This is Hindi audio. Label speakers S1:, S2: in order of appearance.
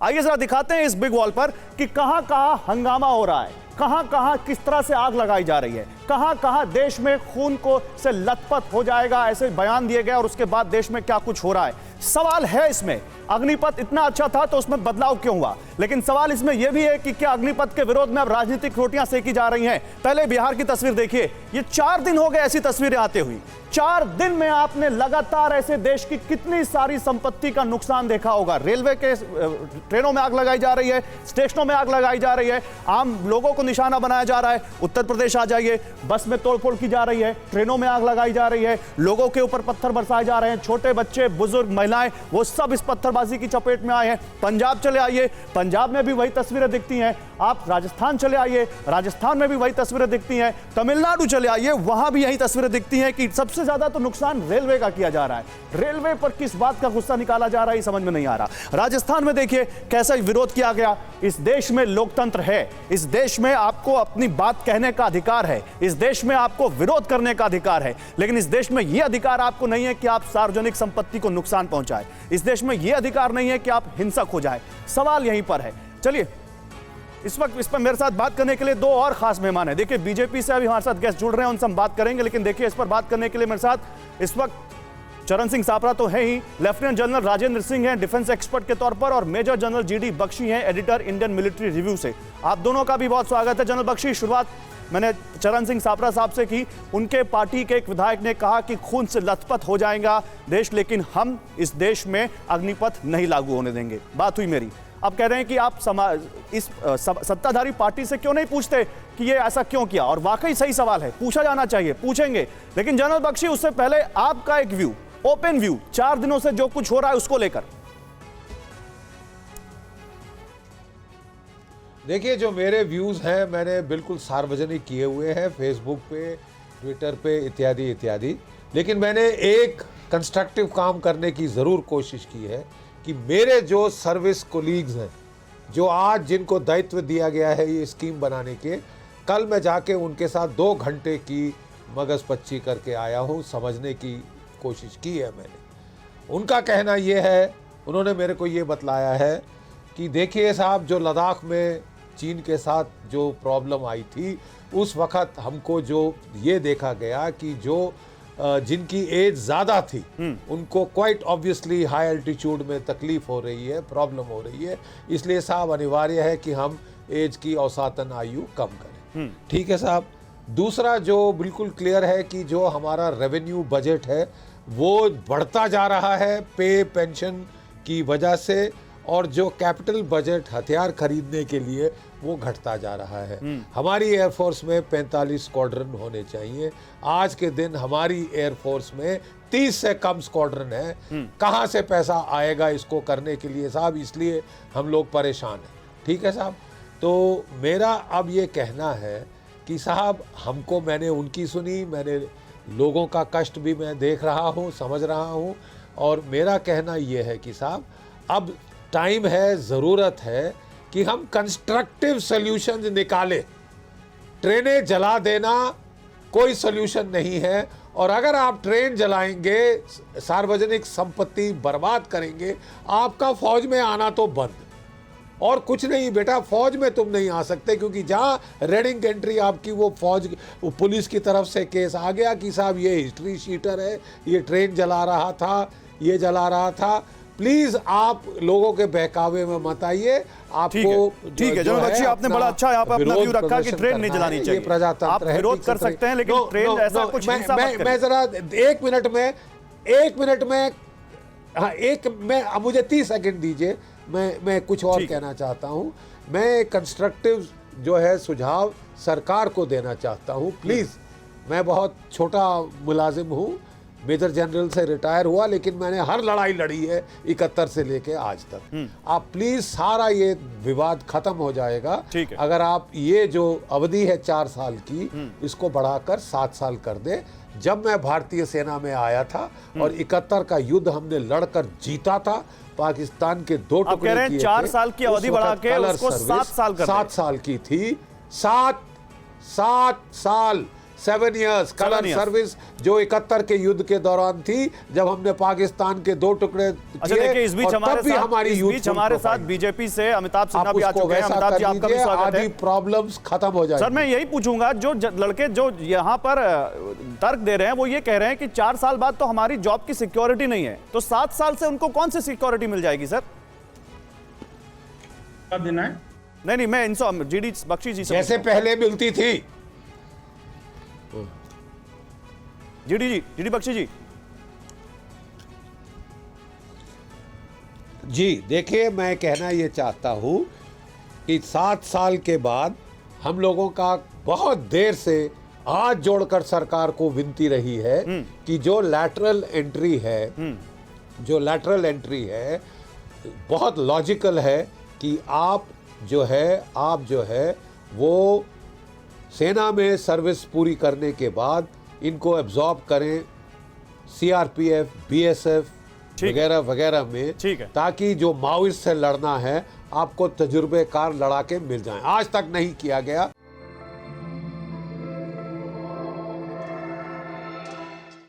S1: आइए जरा दिखाते हैं इस बिग वॉल पर कि कहां कहां हंगामा हो रहा है, कहां कहां किस तरह से आग लगाई जा रही है, कहां कहां देश में खून को से लथपथ हो जाएगा ऐसे बयान दिए गए और उसके बाद देश में क्या कुछ हो रहा है। सवाल है इसमें, अग्निपथ इतना अच्छा था तो उसमें बदलाव क्यों हुआ, लेकिन सवाल इसमें यह भी है कि क्या अग्निपथ के विरोध में अब राजनीतिक रोटियां सेकी जा रही हैं। पहले बिहार की तस्वीर देखिए, ये 4 दिन हो गए ऐसी तस्वीरें आते हुई। 4 दिन में आपने लगातार ऐसे देश की कितनी सारी संपत्ति का नुकसान देखा होगा। रेलवे के ट्रेनों में आग लगाई जा रही है, स्टेशनों में आग लगाई जा रही है, आम लोगों को निशाना बनाया जा रहा है। उत्तर प्रदेश आ जाइए, बस में तोड़फोड़ की जा रही है, ट्रेनों में आग लगाई जा रही है, लोगों के ऊपर पत्थर बरसाए जा रहे हैं, छोटे बच्चे, बुजुर्ग, महिलाएं, वो सब इस पत्थरबाजी की चपेट में आए हैं। पंजाब चले आइए, पंजाब में भी वही तस्वीरें दिखती हैं। आप राजस्थान चले आइए, राजस्थान में भी वही तस्वीरें दिखती हैं। तमिलनाडु चले आइए, वहां भी यही तस्वीरें दिखती हैं कि सबसे ज्यादा तो नुकसान रेलवे का किया जा रहा है। रेलवे पर किस बात का गुस्सा निकाला जा रहा है समझ में नहीं आ रहा। राजस्थान में देखिए कैसा विरोध किया गया। इस देश में लोकतंत्र है, इस देश में आपको अपनी बात कहने का अधिकार है, इस देश में आपको विरोध करने का अधिकार है, लेकिन इस देश में यह अधिकार आपको नहीं है कि आप सार्वजनिक संपत्ति को नुकसान पहुंचाएं। इस देश में यह अधिकार नहीं है कि आप हिंसक हो जाए। सवाल यहीं पर है। चलिए, इस वक्त इस पर मेरे साथ बात करने के लिए 2 और खास मेहमान हैं। देखिए, बीजेपी से अभी हमारे साथ गेस्ट जुड़ रहे हैं, उनसे हम बात करेंगे, लेकिन देखिए इस पर बात करने के लिए मेरे साथ इस वक्त चरण सिंह सापरा तो है ही, लेफ्टिनेंट जनरल राजेंद्र सिंह हैं डिफेंस एक्सपर्ट के तौर पर, और मेजर जनरल जीडी बख्शी हैं एडिटर इंडियन मिलिट्री रिव्यू से। आप दोनों का भी बहुत स्वागत है। जनरल बख्शी, शुरुआत मैंने चरण सिंह सापरा साहब से की। उनके पार्टी के एक विधायक ने कहा कि खून से लथपथ हो जाएगा देश, लेकिन हम इस देश में अग्निपथ नहीं लागू होने देंगे। बात हुई मेरी। अब कह रहे हैं कि आप इस सत्ताधारी पार्टी से क्यों नहीं पूछते कि ये ऐसा क्यों किया, और वाकई सही सवाल है, पूछा जाना चाहिए, पूछेंगे। लेकिन जनरल बख्शी, उससे पहले आपका एक व्यू, ओपन व्यू, 4 दिनों से जो कुछ हो रहा है उसको लेकर।
S2: देखिए, जो मेरे व्यूज़ हैं मैंने बिल्कुल सार्वजनिक किए हुए हैं, फेसबुक पे, ट्विटर पे, इत्यादि इत्यादि। लेकिन मैंने एक कंस्ट्रक्टिव काम करने की ज़रूर कोशिश की है कि मेरे जो सर्विस कोलीग्स हैं, जो आज जिनको दायित्व दिया गया है ये स्कीम बनाने के, कल मैं जाके उनके साथ 2 घंटे की मगजपच्ची करके आया हूँ, समझने की कोशिश की है मैंने। उनका कहना ये है, उन्होंने मेरे को ये बतलाया है कि देखिए साहब, जो लद्दाख में चीन के साथ जो प्रॉब्लम आई थी, उस वक़्त हमको जो ये देखा गया कि जो जिनकी एज ज़्यादा थी उनको क्वाइट ऑब्वियसली हाई एल्टीट्यूड में तकलीफ़ हो रही है, प्रॉब्लम हो रही है, इसलिए साहब अनिवार्य है कि हम एज की औसतन आयु कम करें। ठीक है साहब। दूसरा जो बिल्कुल क्लियर है कि जो हमारा रेवेन्यू बजट है वो बढ़ता जा रहा है पे पेंशन की वजह से, और जो कैपिटल बजट हथियार खरीदने के लिए वो घटता जा रहा है। हमारी एयरफोर्स में 45 स्क्वाड्रन होने चाहिए। आज के दिन हमारी एयरफोर्स में 30 से कम स्क्वाड्रन है। कहाँ से पैसा आएगा इसको करने के लिए साहब, इसलिए हम लोग परेशान हैं। ठीक है साहब। तो मेरा अब ये कहना है कि साहब, हमको, मैंने उनकी सुनी, मैंने लोगों का कष्ट भी मैं देख रहा हूँ, समझ रहा हूँ, और मेरा कहना ये है कि साहब अब टाइम है, ज़रूरत है कि हम कंस्ट्रक्टिव सॉल्यूशंस निकालें। ट्रेनें जला देना कोई सॉल्यूशन नहीं है, और अगर आप ट्रेन जलाएंगे, सार्वजनिक संपत्ति बर्बाद करेंगे, आपका फौज में आना तो बंद, और कुछ नहीं बेटा, फौज में तुम नहीं आ सकते, क्योंकि जहाँ रेडिंग एंट्री आपकी वो फौज, पुलिस की तरफ से केस आ गया कि साहब ये हिस्ट्री शीटर है, ये ट्रेन जला रहा था, ये जला रहा था। प्लीज आप लोगों के बहकावे में मत आइए। आपको
S1: ठीक है जनरल बख्शी, आपने बड़ा अच्छा यहाँ पे अपना व्यू रखा कि ट्रेन नहीं जलानी चाहिए।
S2: प्रजातंत्र
S1: आप विरोध कर सकते हैं, लेकिन ट्रेन ऐसा कुछ हिंसा मत करें।
S2: मैं जरा 1 मिनट में हाँ, मुझे 30 सेकंड दीजिए, मैं कुछ और कहना चाहता हूँ। मैं कंस्ट्रक्टिव जो है सुझाव सरकार को देना चाहता हूँ। प्लीज़, मैं बहुत छोटा मुलाजिम हूँ, मेजर जनरल से रिटायर हुआ, लेकिन मैंने हर लड़ाई लड़ी है 71 से लेके आज तक। आप प्लीज, सारा ये विवाद खत्म हो जाएगा अगर आप ये जो अवधि है 4 साल की, इसको बढ़ाकर 7 साल कर दे। जब मैं भारतीय सेना में आया था और 71 का युद्ध हमने लड़कर जीता था, पाकिस्तान के 2 टुकड़े किए थे।
S1: 4 साल की अवधि बढ़ा के उसको 7 साल कर
S2: 7 साल की थी। 7 साल 7 इयर्स कलर
S1: years.
S2: सर्विस जो 71 के युद्ध के दौरान थी, जब हमने पाकिस्तान के 2 टुकड़े
S1: अच्छा देखिए, इस बीच
S2: और
S1: हमारे
S2: तब भी
S1: साथ
S2: हमारी
S1: इस बीच हमारे साथ बीजेपी से अमिताभ सिन्हा भी आ चुके हैं। अमिताभ जी, आपका भी स्वागत है।
S2: आदि प्रॉब्लम्स खत्म हो जाएंगी।
S1: सर मैं यही पूछूंगा, जो लड़के जो यहाँ पर तर्क दे रहे हैं वो ये कह रहे हैं कि 4 साल बाद तो हमारी जॉब की सिक्योरिटी नहीं है, तो 7 साल से उनको कौन सी सिक्योरिटी मिल जाएगी सर?
S3: देना है?
S1: नहीं, मैं इनसे जीडी बख्शी जी से
S2: जैसे पहले मिलती थी।
S1: जीडी बख्शी जी।
S2: जी देखिए, मैं कहना ये चाहता हूं कि 7 साल के बाद हम लोगों का बहुत देर से हाथ जोड़कर सरकार को विनती रही है कि जो लैटरल एंट्री है बहुत लॉजिकल है कि आप जो है वो सेना में सर्विस पूरी करने के बाद इनको एब्जॉर्ब करें सीआरपीएफ, बीएसएफ वगैरह वगैरह में,
S1: ठीक है।
S2: ताकि जो माओइस्ट से लड़ना है आपको तजुर्बेकार लड़ाके मिल जाएं। आज तक नहीं किया गया।